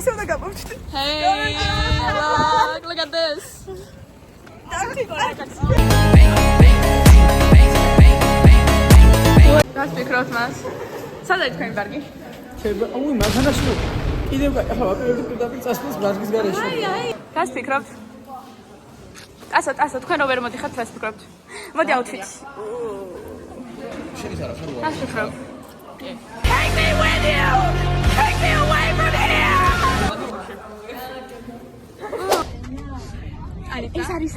Hey, look at this. That's big Christmas. Sada თქვენ ბარგი? შეიძლება, უი, მანქანაში კიდევ ახლა ვაპირებდი პირდაპირ წასვლას ბარგის გარეშე. That's big crop. ასა თქვენ როგორ მოდიხართ that's big crop. მოდი outfit. შენის არა ხარვა. That's big crop. Take me with you. Take me away from here. ეს არის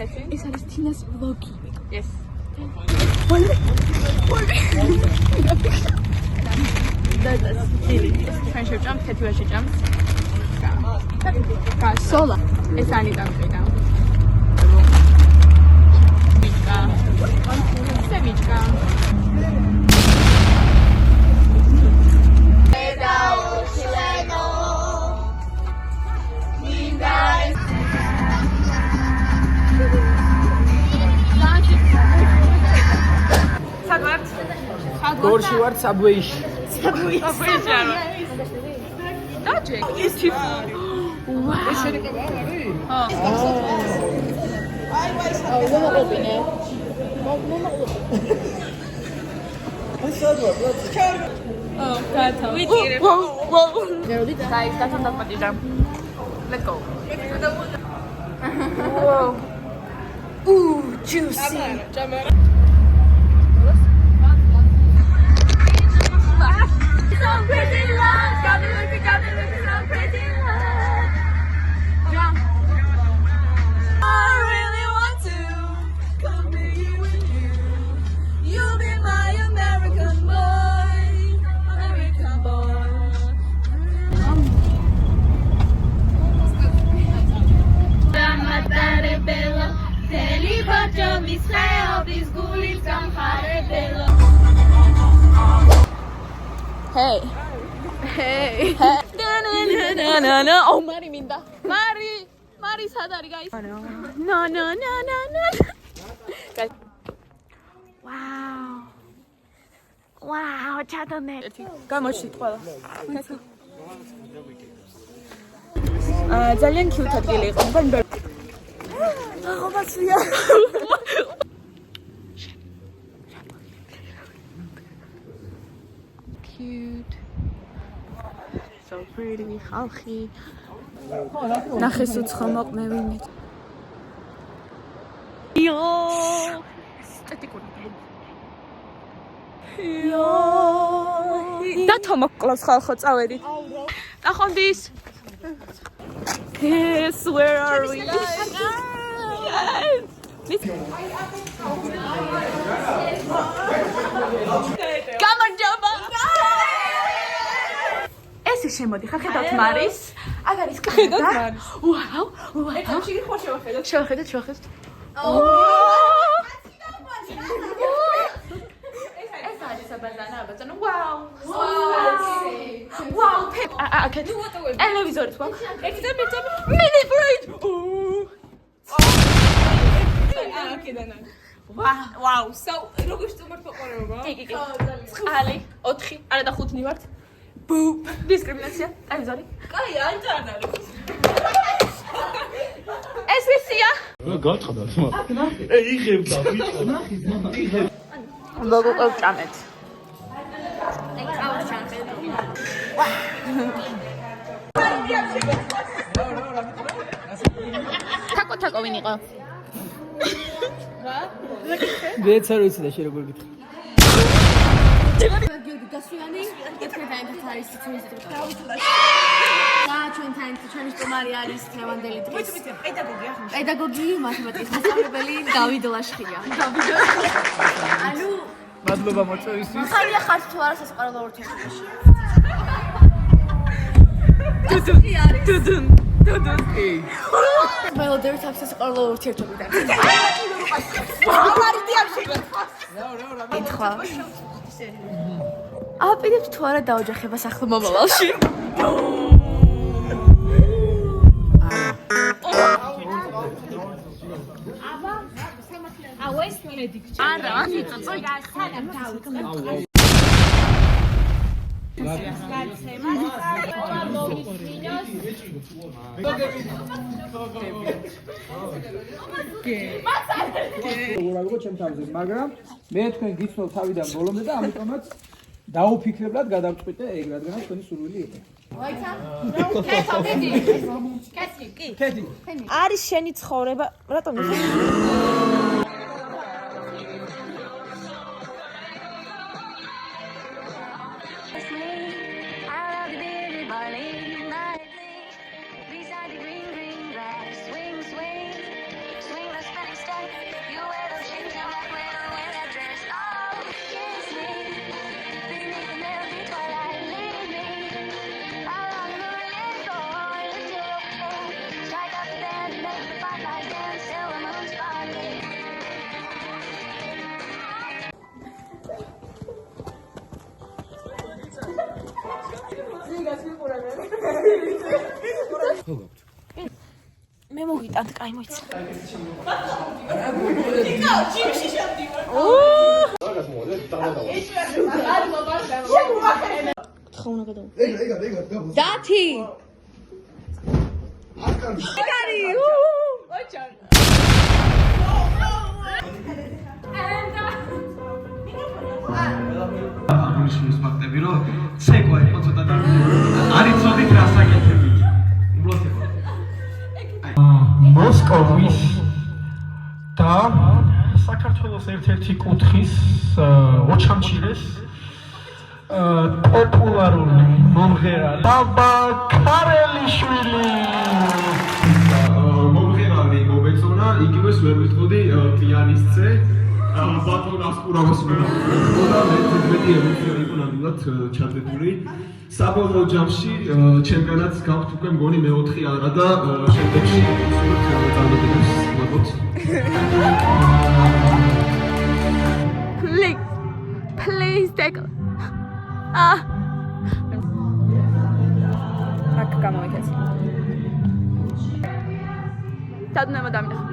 თინას vlog-ი. Yes. ჩვენ შევჭამ, თეთრია შეჭამ. სოლა. ეს ანიტა მყიდა. ბიჭკა. სევიჭკა. გორში ვარ საბვეიში. საბვეიში არა. დაჯე. ის ტიპი. ვაუ. ეს შედეგება არის? ხო. აუ, მომაყობინე. მომაყობ. ეს სადღაც კათა. ვიჭირე. ვაუ. Guys, that's not what you done. Let's go. Whoa. Ooh, juicy. So pretty love, got me looking so pretty love. Jump. I really want to come be with you. You'll be my American boy, American boy. Ramatare bella, te li faccio mi sfeo, bisguli samhare bella. Hey. No. Oh, Mari minda. Mari sadari guys. No. Guys. Wow, ჩადონე. გამოჩით ყველა. ძალიან cute ადგილი იყო. აღობაცია. Cute. So pretty. ხალხი. ნახეს უცხო მოყმევინით. იო. სტატიკური. იო. დათომოკლავს ხალხო წავედით. ნახონდის. Yes, where are we? Yes. Come on, Jamba. ეს შემოდი ხარ ხედავთ მარის აქ არის ხედავთ მარის ვაუ ეთამში ხო შევხედოთ ეს არის საბაზანა ბაზანა ვაუ აქეთ ტელევიზორი თქვა ერთი მინი ბრეიდ აქედან ვაუ როგორ სტუმართ მოყარება კი წყალი 4 არა და 5 ნივართ Boop. Discriminacja. I'm sorry. Კაი, ანჯანა. ეს ვისია? გათხდა თმა. იღებდა ვიტყო. იღებ. ლოგო ყავჭამეთ. თაკო ვინ იყო? რა? მეც არ ვიცი და შე როგორ გითხრა. გასვიანი ერთმანეთთან არის თვითონ და ჩვენთან ჩვენი სტუმარი არის დღევანდელი დღის პედაგოგი მათემატიკის მასწავლებელი დავიდ ლაშხია. ანუ მადლობა მოწვევისთვის. ხარია ხართ თუ არა სასყარლო ურთიერთობაში? დუდუნ. მელოდიებს აქვს სასყარლო ურთიერთობიდან. ეთქვა. აპიდებს თუ არა დაოჯახება სახლ მომავალში? არა, ამიტომ წოიდა სანამ დავიწყებ. როგორ ჩემ თავზე, მაგრამ მე თქვენ გიცნობ თავიდან ბოლომდე და ამიტომაც დაუფიქრებლად გადავწყვიტე ეგ, რადგანაც თქვენი სურვილი იყო. კეთი. არის შენი ცხოვრება, რატომ? მე მოგიტანთ, კაი მოიცა. დათი! აკარი! ოჩარ! აღნიშნოს ფაქტები, რომ ცეკვა იყო ცოტა და არ იცოდით რა საკეთები. უბრალოდ ეხლა. მოსკოვის და საქართველოს ერთ-ერთი კუთხის ოჩამჩირეს პოპულარული მომღერალი ბაბა ქარელიშვილი. მომღერალი მოვეწონა, იგივეს ვერ ვიტყოდი პიანისტზე. ბატონ ასკურავას და მე ემოციური იყო ნამდვილად ჩადებული. საბოლოო ჯამში ჩემგანაც გაქვთ უკვე მგონი მე-4 არა და შემდეგში წარმატებებს ვუყურებთ. Please take. აქ გამოვიქეცი. დადუნება დამინახა.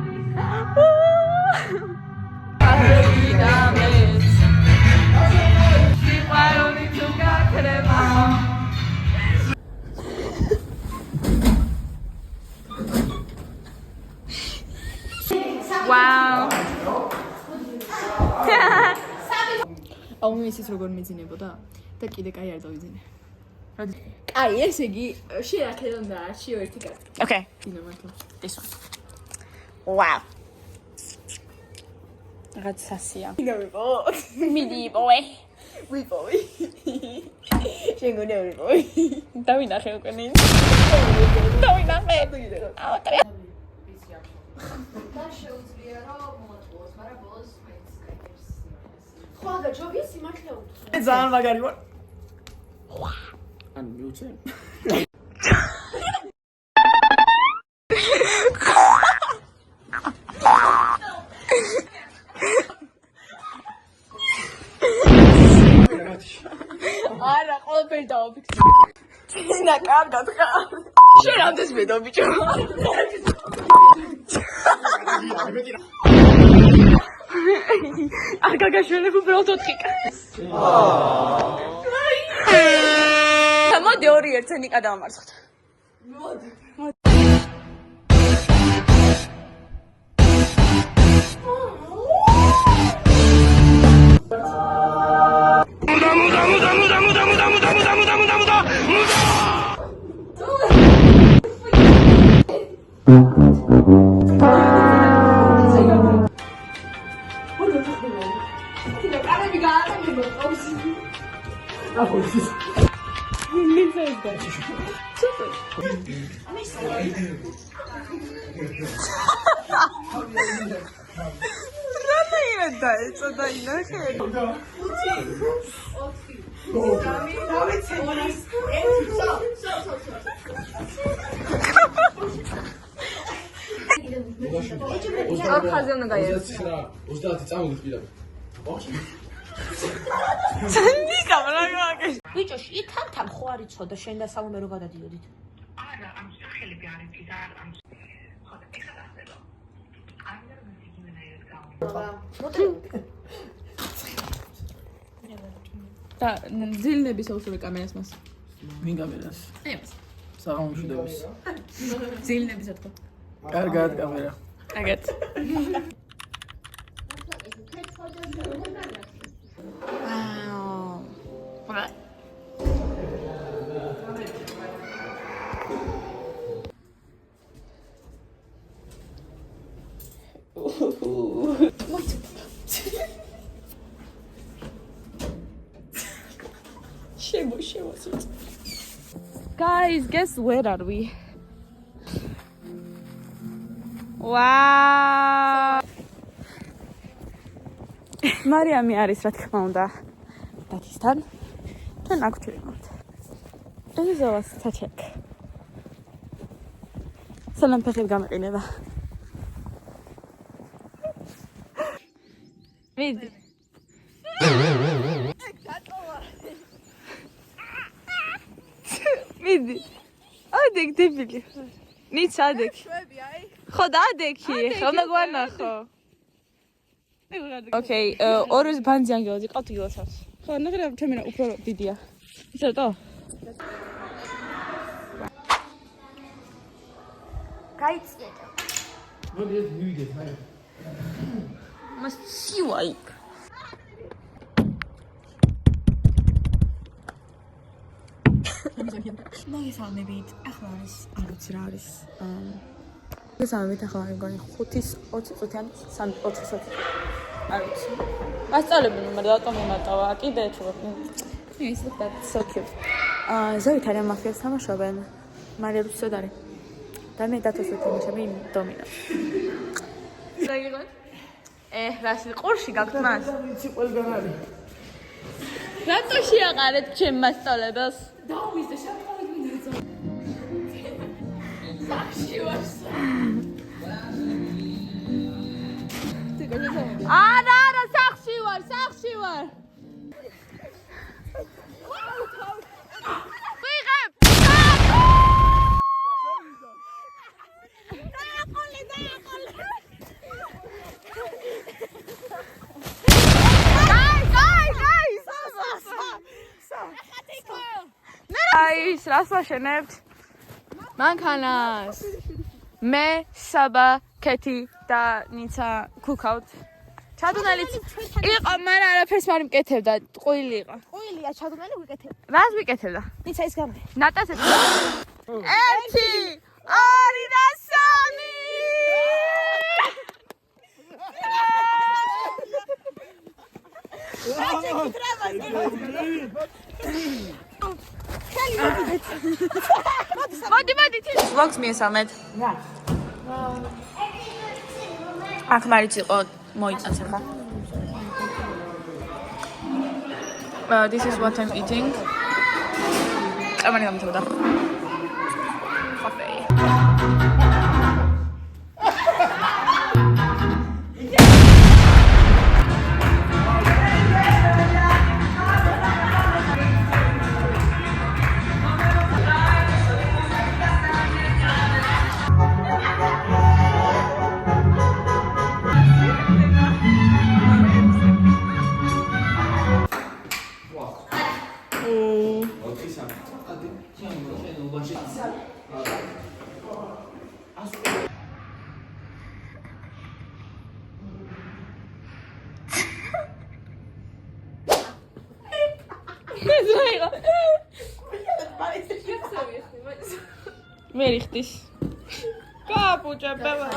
Wow. აუ მე ისიც როგორ მიძინებოდა და კიდე კაი არ დავიძინე. კაი, ესე იგი, შეაქედონ და არჩიო ერთი კარტი. Okay. დინო მართლა. This one. Wow. რაც სასია. ნოვიბო. მიდიიპოვე. ვიპოვი. შენ გონე ვიპოვი. დავინახე უკვე ნინ. დავინახე. აუ ტრე. და შეუძლია რომ მოაწყოს, მაგრამ ბოლოს მეც კაიკებს. ხო, და ჯობია სიმართლე უთხრა. ძალიან მაგარი ვარ. ან მიუჩენ. არა, ყველაფერი დავაფიქსირე. ჩინა კარგად ხარ. შენ რამდენს მედო ბიჭო? არ გაგაშვენებ უბრალოდ 4 კაც. მოდი ორი ერთენი გადავამარცხოთ. მოდი. ბიჭო, იქანთან ხო არ იცოდა შენ და სალომე რო გადადიოდით? არა, ამ სახელები არ იცი და ამ ხო და ეხლა დასწრება. არ უნდა რომ მიგინაერად გავა. და ძილნების აუსურე კამერას მას. ვინ კამერას? ეს. საღამოშვიდობის. ძილნების ათქო. კარგად კამერა. აგეთ. აა. Guys, guess where are we? Wow! Mariami არის რა თქმა უნდა. დათისთან. თან აქ ვიყავთ. ეზოს საჩეკ. სალამ ფეხით გამიყინება. მიდი. მიდი. ადეკ დებილი. ნიც ადეკ. ხო დადექი, ხომ დაგვანახო. Okay, ორს ბანძი ანგელოზი ყავთ იგივესაც. ხო, ნახე ჩემი უფრო დიდია. ისე რა? გაიწიეთ. მოდი ეს მივიდეთ, მაგრამ მას სივა იქ. მოგესალმებით. ახლა არის, არ ვიცი რა არის. მოგესალმებით, ახლა მეგონი 5-ის 20 წუთიან 3-20 წუთი. არ ვიცი. მასწავლებელი მე რატომ მიმატავა? კიდე ეჩვენა. ის that's so cute. ზოით არის მაფიას თამაშობენ. მარიამ სოდარი. და მე დათოს ვეთამაშები დომინო. დაიგეთ? რასი ყურში გაქვთ მას? ვიცი ყველგან არის. რატო შეაყარეთ ჩემ მასწავლებელს? დავიზდე შევყავით მინდა. სახში ვარ. არა, სახში ვარ. ვიღებ. Guys, რას ვაშენებთ? მანქანას. მე, საბა, კეთი და ნიცა ქუქავთ. ჩადუნალიც იყო, მაგრამ არაფერს არ მკეთებდა. ყვილი იყო. ყვილია ჩადუნალი ვიკეთებ. რას ვიკეთებდა? ნიცა ის გამე. ნატას ეთქვა. 1 2 და 3 მოდი ვაგს მიესალმეთ. რა. აქ მარიც იყო მოიწაცა ხა. This is what I'm eating. კამერა გამიწევდა. Coffee. მე რიხტის. კაპუჭა ბაბა.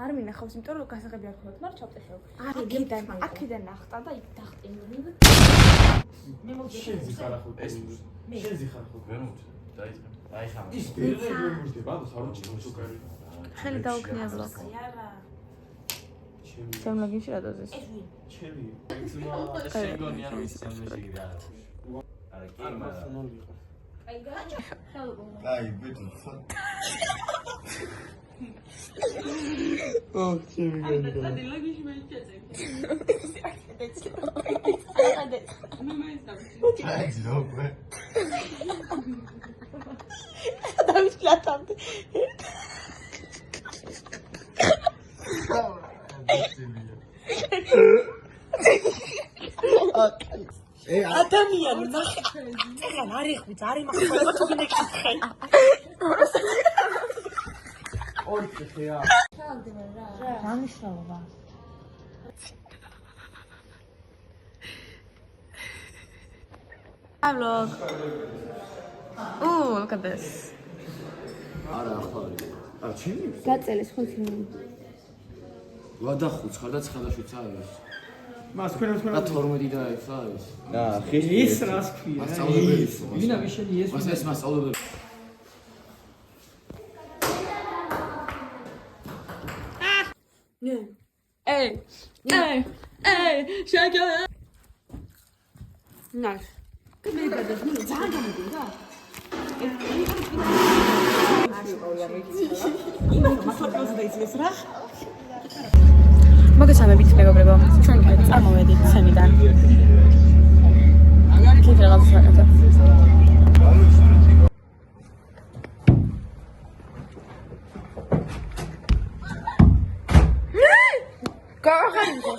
არ მინახავს, იმიტომ რომ გასაღები არ ხმობთ, მაგრამ ჩავტეხევ. აქედან ნახტა და იქ დახტენილი. მე მოგშენზი ხარ ახლა ეს მე შენზი ხარ ხო ვერ მოვთ დაიწყე აი ხარ ის ვერ მოვდება და საროჭი სუკარი ხელი დაუქნია ბლოკი. არა. ჩემ ლოგინში რა დაზეს? ჩემი ეს შეგონია რომ ის სამში გიდა არა კი მაგრამ აი, ბიჭო, ადამიანი ნახე. წეგან არ იხვი, ძარი მახმარება თუ გინეკითხე. ორი ხეა. რა მნიშვნელობა? Vlog. Ooh, look at this. არა ახალი. აა, ჩემი? გაწელეს ხო ფილმი? ვადახუც ხარ და 9-7 არის. მას თქვენ და 12 და ეს არის. და ის რას ქვია? მასწავლებელი. ვინა მიშენი ეს? მას ეს მასწავლებელი. Hey, shake your head. Nice. მოგესალმებით მეგობრებო, ჩვენ წარმოვედით ცემიდან. კიდე რაღაც საკეთებ. გააღარიბო.